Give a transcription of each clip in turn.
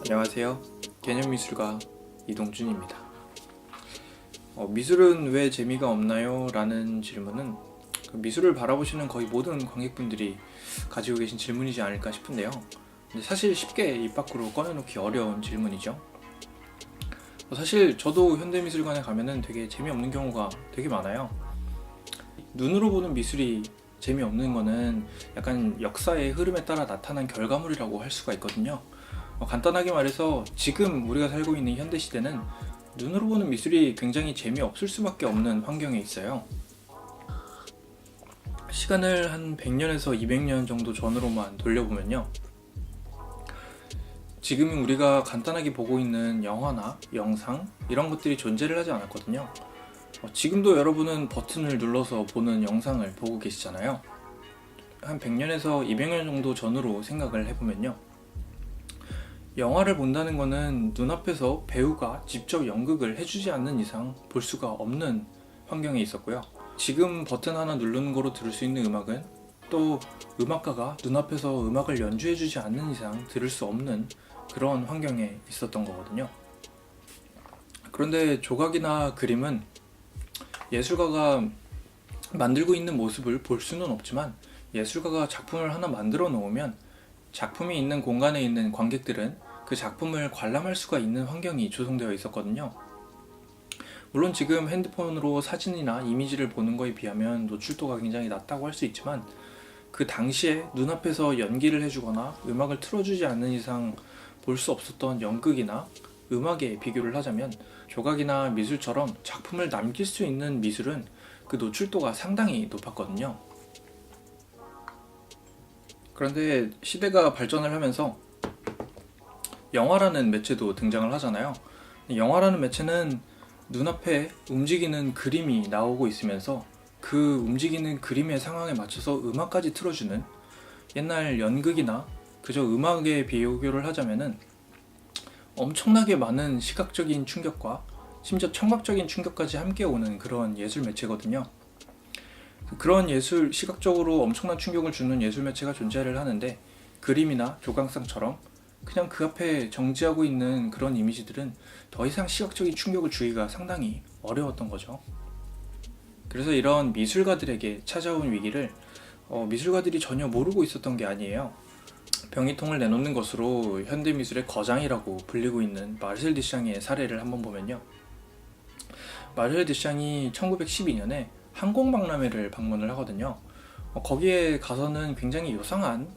안녕하세요. 개념미술가 이동준입니다. 미술은 왜 재미가 없나요? 라는 질문은 미술을 바라보시는 거의 모든 관객분들이 가지고 계신 질문이지 않을까 싶은데요. 근데 사실 쉽게 입 밖으로 꺼내놓기 어려운 질문이죠. 사실 저도 현대미술관에 가면은 되게 재미없는 경우가 되게 많아요. 눈으로 보는 미술이 재미없는 거는 약간 역사의 흐름에 따라 나타난 결과물이라고 할 수가 있거든요. 간단하게 말해서 지금 우리가 살고 있는 현대시대는 눈으로 보는 미술이 굉장히 재미없을 수밖에 없는 환경에 있어요. 시간을 한 100년에서 200년 정도 전으로만 돌려보면요, 지금 우리가 간단하게 보고 있는 영화나 영상 이런 것들이 존재를 하지 않았거든요. 지금도 여러분은 버튼을 눌러서 보는 영상을 보고 계시잖아요. 한 100년에서 200년 정도 전으로 생각을 해보면요, 영화를 본다는 거는 눈앞에서 배우가 직접 연극을 해주지 않는 이상 볼 수가 없는 환경에 있었고요. 지금 버튼 하나 누르는 거로 들을 수 있는 음악은 또 음악가가 눈앞에서 음악을 연주해주지 않는 이상 들을 수 없는 그런 환경에 있었던 거거든요. 그런데 조각이나 그림은 예술가가 만들고 있는 모습을 볼 수는 없지만, 예술가가 작품을 하나 만들어 놓으면 작품이 있는 공간에 있는 관객들은 그 작품을 관람할 수가 있는 환경이 조성되어 있었거든요. 물론 지금 핸드폰으로 사진이나 이미지를 보는 거에 비하면 노출도가 굉장히 낮다고 할 수 있지만, 그 당시에 눈앞에서 연기를 해주거나 음악을 틀어주지 않는 이상 볼 수 없었던 연극이나 음악에 비교를 하자면 조각이나 미술처럼 작품을 남길 수 있는 미술은 그 노출도가 상당히 높았거든요. 그런데 시대가 발전을 하면서 영화라는 매체도 등장을 하잖아요. 영화라는 매체는 눈앞에 움직이는 그림이 나오고 있으면서 그 움직이는 그림의 상황에 맞춰서 음악까지 틀어주는, 옛날 연극이나 그저 음악에 비교를 하자면은 엄청나게 많은 시각적인 충격과 심지어 청각적인 충격까지 함께 오는 그런 예술 매체거든요. 그런 시각적으로 엄청난 충격을 주는 예술 매체가 존재를 하는데, 그림이나 조각상처럼 그냥 그 앞에 정지하고 있는 그런 이미지들은 더 이상 시각적인 충격을 주기가 상당히 어려웠던 거죠. 그래서 이런 미술가들에게 찾아온 위기를 미술가들이 전혀 모르고 있었던 게 아니에요. 병이통을 내놓는 것으로 현대미술의 거장이라고 불리고 있는 마르셀 드샹의 사례를 한번 보면요, 마르셀 드샹이 1912년에 항공박람회를 방문을 하거든요. 거기에 가서는 굉장히 요상한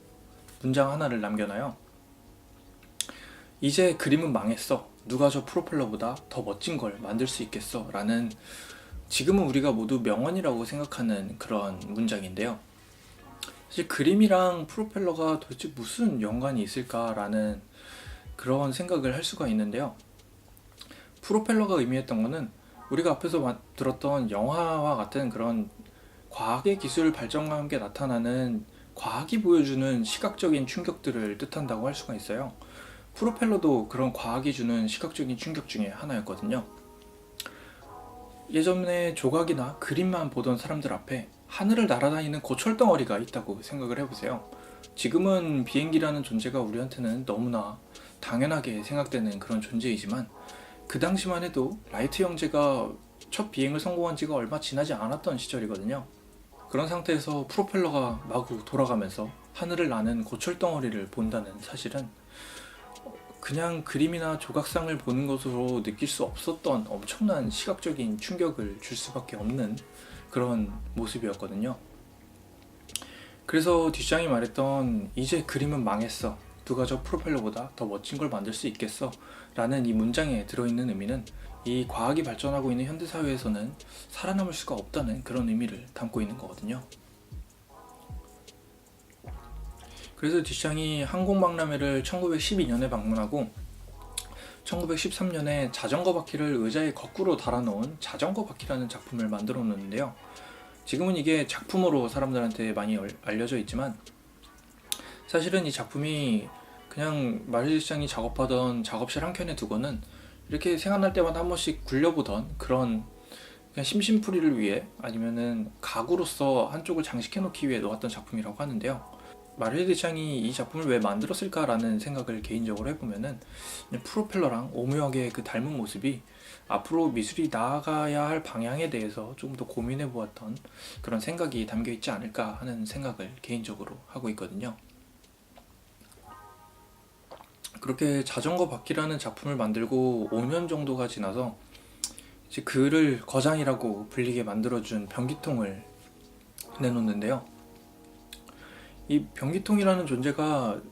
문장 하나를 남겨놔요. 이제 그림은 망했어. 누가 저 프로펠러보다 더 멋진 걸 만들 수 있겠어? 라는, 지금은 우리가 모두 명언이라고 생각하는 그런 문장인데요. 사실 그림이랑 프로펠러가 도대체 무슨 연관이 있을까라는 그런 생각을 할 수가 있는데요. 프로펠러가 의미했던 거는 우리가 앞에서 들었던 영화와 같은 그런 과학의 기술 발전과 함께 나타나는 과학이 보여주는 시각적인 충격들을 뜻한다고 할 수가 있어요. 프로펠러도 그런 과학이 주는 시각적인 충격 중에 하나였거든요. 예전에 조각이나 그림만 보던 사람들 앞에 하늘을 날아다니는 고철덩어리가 있다고 생각을 해보세요. 지금은 비행기라는 존재가 우리한테는 너무나 당연하게 생각되는 그런 존재이지만, 그 당시만 해도 라이트 형제가 첫 비행을 성공한 지가 얼마 지나지 않았던 시절이거든요. 그런 상태에서 프로펠러가 마구 돌아가면서 하늘을 나는 고철덩어리를 본다는 사실은 그냥 그림이나 조각상을 보는 것으로 느낄 수 없었던 엄청난 시각적인 충격을 줄 수밖에 없는 그런 모습이었거든요. 그래서 듀샹이 말했던 이제 그림은 망했어. 누가 저 프로펠러보다 더 멋진 걸 만들 수 있겠어? 라는 이 문장에 들어있는 의미는 이 과학이 발전하고 있는 현대사회에서는 살아남을 수가 없다는 그런 의미를 담고 있는 거거든요. 그래서 듀샹이 항공박람회를 1912년에 방문하고 1913년에 자전거 바퀴를 의자에 거꾸로 달아놓은 자전거 바퀴라는 작품을 만들어 놓는데요. 지금은 이게 작품으로 사람들한테 많이 알려져 있지만 사실은 이 작품이 그냥 마르디 디샹이 작업하던 작업실 한켠에 두고는 이렇게 생각날 때마다 한 번씩 굴려보던 그런 그냥 심심풀이를 위해 아니면은 가구로서 한쪽을 장식해 놓기 위해 놓았던 작품이라고 하는데요. 마르디 디샹이 이 작품을 왜 만들었을까라는 생각을 개인적으로 해보면은 프로펠러랑 오묘하게 그 닮은 모습이 앞으로 미술이 나아가야 할 방향에 대해서 조금 더 고민해 보았던 그런 생각이 담겨 있지 않을까 하는 생각을 개인적으로 하고 있거든요. 그렇게 자전거 바퀴라는 작품을 만들고 5년 정도가 지나서 이제 그를 거장이라고 불리게 만들어준 변기통을 내놓는데요. 이 변기통이라는 존재가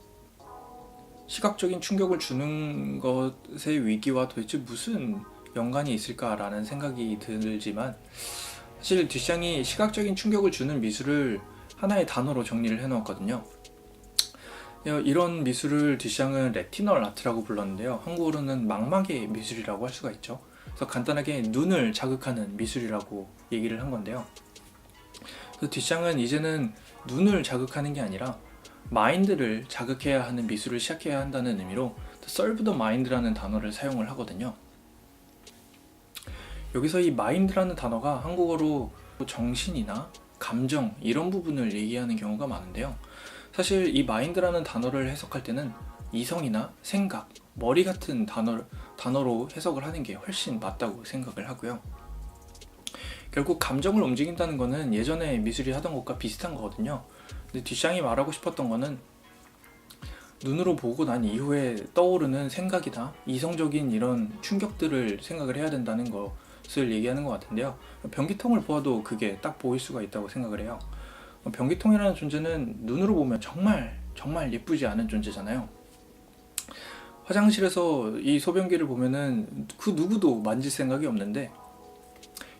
시각적인 충격을 주는 것의 위기와 도대체 무슨 연관이 있을까라는 생각이 들지만 사실 듀샹이 시각적인 충격을 주는 미술을 하나의 단어로 정리를 해놓았거든요. 이런 미술을 듀샹은 레티널 아트라고 불렀는데요. 한국어로는 망막의 미술이라고 할 수가 있죠. 그래서 간단하게 눈을 자극하는 미술이라고 얘기를 한 건데요. 그래서 듀샹은 이제는 눈을 자극하는 게 아니라 마인드를 자극해야 하는 미술을 시작해야 한다는 의미로 Serve the Mind라는 단어를 사용을 하거든요. 여기서 이 mind라는 단어가 한국어로 정신이나 감정 이런 부분을 얘기하는 경우가 많은데요. 사실 이 mind라는 단어를 해석할 때는 이성이나 생각, 머리 같은 단어로 해석을 하는 게 훨씬 맞다고 생각을 하고요. 결국 감정을 움직인다는 거는 예전에 미술이 하던 것과 비슷한 거거든요. 근데 듀샹이 말하고 싶었던 거는 눈으로 보고 난 이후에 떠오르는 생각이나 이성적인 이런 충격들을 생각을 해야 된다는 것을 얘기하는 것 같은데요. 변기통을 보아도 그게 딱 보일 수가 있다고 생각을 해요. 변기통이라는 존재는 눈으로 보면 정말 예쁘지 않은 존재잖아요. 화장실에서 이 소변기를 보면은 그 누구도 만질 생각이 없는데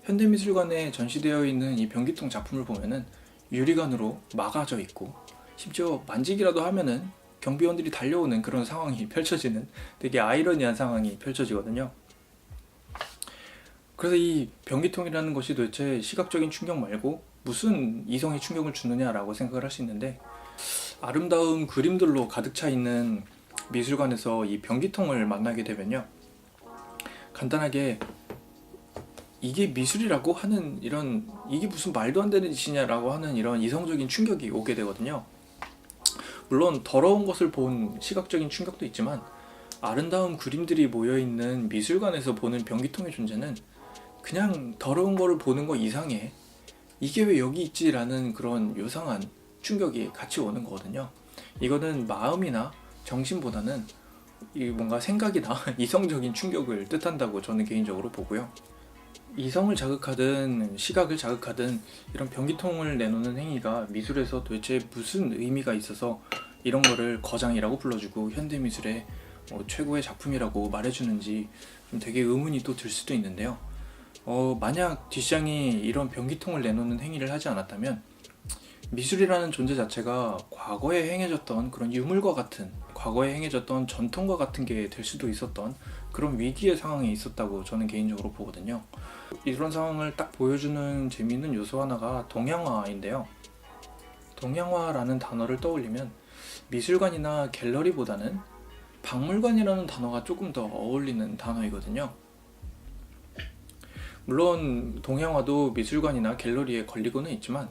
현대미술관에 전시되어 있는 이 변기통 작품을 보면은 유리관으로 막아져 있고 심지어 만지기라도 하면은 경비원들이 달려오는 그런 상황이 펼쳐지는 되게 아이러니한 상황이 펼쳐지거든요. 그래서 이 변기통이라는 것이 도대체 시각적인 충격 말고 무슨 이성의 충격을 주느냐라고 생각을 할 수 있는데 아름다운 그림들로 가득 차 있는 미술관에서 이 변기통을 만나게 되면요. 간단하게 이게 미술이라고 하는 이런 이게 무슨 말도 안 되는 짓이냐라고 하는 이런 이성적인 충격이 오게 되거든요. 물론 더러운 것을 본 시각적인 충격도 있지만 아름다운 그림들이 모여있는 미술관에서 보는 변기통의 존재는 그냥 더러운 거를 보는 거 이상해 이게 왜 여기 있지? 라는 그런 요상한 충격이 같이 오는 거거든요. 이거는 마음이나 정신보다는 뭔가 생각이나 이성적인 충격을 뜻한다고 저는 개인적으로 보고요. 이성을 자극하든 시각을 자극하든 이런 변기통을 내놓는 행위가 미술에서 도대체 무슨 의미가 있어서 이런 거를 거장이라고 불러주고 현대미술의 최고의 작품이라고 말해주는지 좀 되게 의문이 또 들 수도 있는데요. 만약 듀샹이 이런 변기통을 내놓는 행위를 하지 않았다면 미술이라는 존재 자체가 과거에 행해졌던 그런 유물과 같은 과거에 행해졌던 전통과 같은 게 될 수도 있었던 그런 위기의 상황에 있었다고 저는 개인적으로 보거든요. 이런 상황을 딱 보여주는 재미있는 요소 하나가 동양화인데요. 동양화라는 단어를 떠올리면 미술관이나 갤러리보다는 박물관이라는 단어가 조금 더 어울리는 단어이거든요. 물론 동양화도 미술관이나 갤러리에 걸리고는 있지만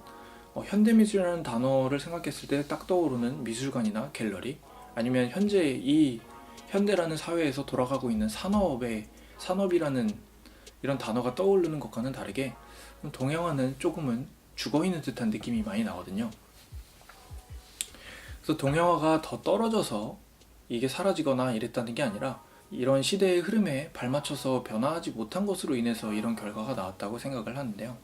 현대미술이라는 단어를 생각했을 때 딱 떠오르는 미술관이나 갤러리 아니면 현재 이 현대라는 사회에서 돌아가고 있는 산업이라는 이런 단어가 떠오르는 것과는 다르게 동양화는 조금은 죽어있는 듯한 느낌이 많이 나거든요. 그래서 동양화가 더 떨어져서 이게 사라지거나 이랬다는 게 아니라 이런 시대의 흐름에 발맞춰서 변화하지 못한 것으로 인해서 이런 결과가 나왔다고 생각을 하는데요.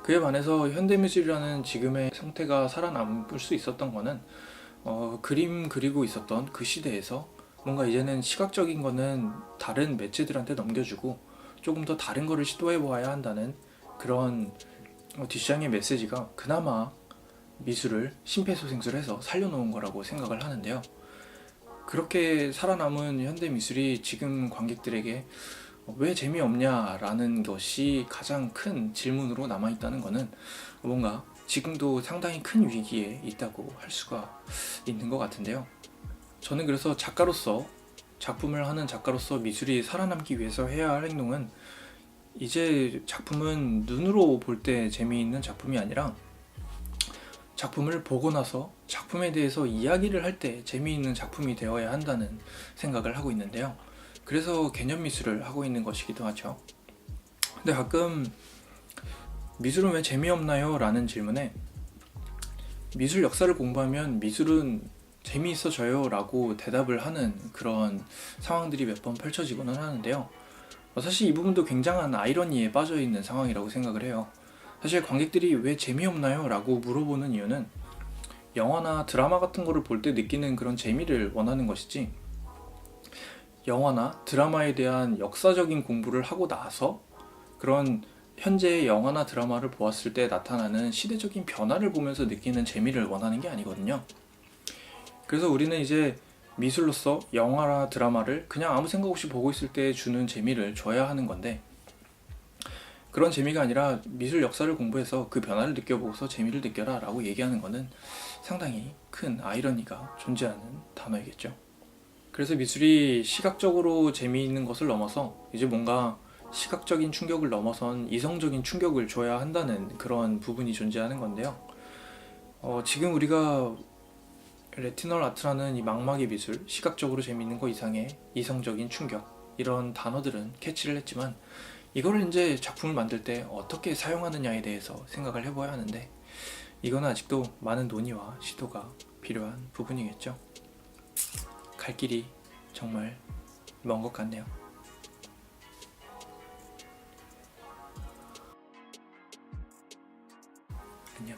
그에 반해서 현대미술이라는 지금의 상태가 살아남을 수 있었던 거는 그림 그리고 있었던 그 시대에서 뭔가 이제는 시각적인 거는 다른 매체들한테 넘겨주고 조금 더 다른 거를 시도해 보아야 한다는 그런 듀샹의 메시지가 그나마 미술을 심폐소생술해서 살려놓은 거라고 생각을 하는데요. 그렇게 살아남은 현대미술이 지금 관객들에게 왜 재미없냐라는 것이 가장 큰 질문으로 남아있다는 것은 뭔가 지금도 상당히 큰 위기에 있다고 할 수가 있는 것 같은데요. 저는 그래서 작가로서, 작품을 하는 작가로서 미술이 살아남기 위해서 해야 할 행동은 이제 작품은 눈으로 볼 때 재미있는 작품이 아니라 작품을 보고 나서 작품에 대해서 이야기를 할 때 재미있는 작품이 되어야 한다는 생각을 하고 있는데요. 그래서 개념 미술을 하고 있는 것이기도 하죠. 근데 가끔 미술은 왜 재미없나요? 라는 질문에 미술 역사를 공부하면 미술은 재미있어져요 라고 대답을 하는 그런 상황들이 몇 번 펼쳐지고는 하는데요. 사실 이 부분도 굉장한 아이러니에 빠져있는 상황이라고 생각을 해요. 사실 관객들이 왜 재미없나요? 라고 물어보는 이유는 영화나 드라마 같은 거를 볼 때 느끼는 그런 재미를 원하는 것이지, 영화나 드라마에 대한 역사적인 공부를 하고 나서 그런 현재의 영화나 드라마를 보았을 때 나타나는 시대적인 변화를 보면서 느끼는 재미를 원하는 게 아니거든요. 그래서 우리는 이제 미술로서 영화나 드라마를 그냥 아무 생각 없이 보고 있을 때 주는 재미를 줘야 하는 건데, 그런 재미가 아니라 미술 역사를 공부해서 그 변화를 느껴보고서 재미를 느껴라 라고 얘기하는 것은 상당히 큰 아이러니가 존재하는 단어이겠죠. 그래서 미술이 시각적으로 재미있는 것을 넘어서 이제 뭔가 시각적인 충격을 넘어선 이성적인 충격을 줘야 한다는 그런 부분이 존재하는 건데요. 지금 우리가 레티널 아트라는 이 망막의 미술, 시각적으로 재미있는 거 이상의 이성적인 충격, 이런 단어들은 캐치를 했지만 이거를 이제 작품을 만들 때 어떻게 사용하느냐에 대해서 생각을 해봐야 하는데, 이거는 아직도 많은 논의와 시도가 필요한 부분이겠죠. 갈 길이 정말 먼 것 같네요. 안녕.